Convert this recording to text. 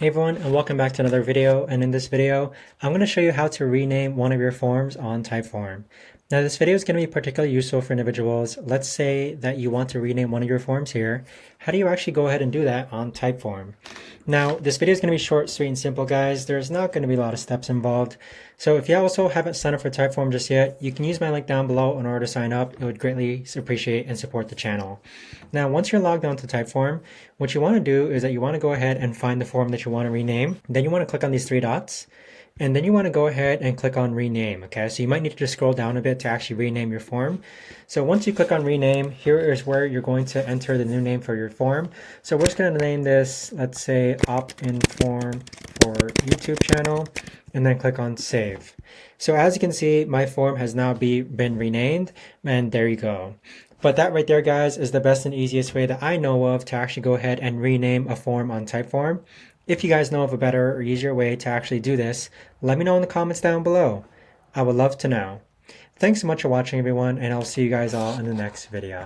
Hey everyone, and welcome back to another video. And in this video, I'm going to show you how to rename one of your forms on Typeform. Now this video is going to be particularly useful for individuals. Let's say that you want to rename one of your forms here. How do you actually go ahead and do that on Typeform? Now this video is going to be short, sweet, and simple, guys. There's not going to be a lot of steps involved. So if you also haven't signed up for Typeform just yet, you can use my link down below in order to sign up. It would greatly appreciate and support the channel. Now once you're logged on to Typeform, what you want to do is that you want to go ahead and find the form that you want to rename. Then you want to click on these three dots, and then you want to go ahead and click on rename. Okay, so you might need to just scroll down a bit to actually rename your form. So once you click on rename, here is where you're going to enter the new name for your form. So we're just going to name this, let's say, opt-in form for YouTube channel, and then click on save. So as you can see, my form has now been renamed, and there you go. But that right there, guys, is the best and easiest way that I know of to actually go ahead and rename a form on Typeform. If you guys know of a better or easier way to actually do this, let me know in the comments down below. I would love to know. Thanks so much for watching, everyone, and I'll see you guys all in the next video.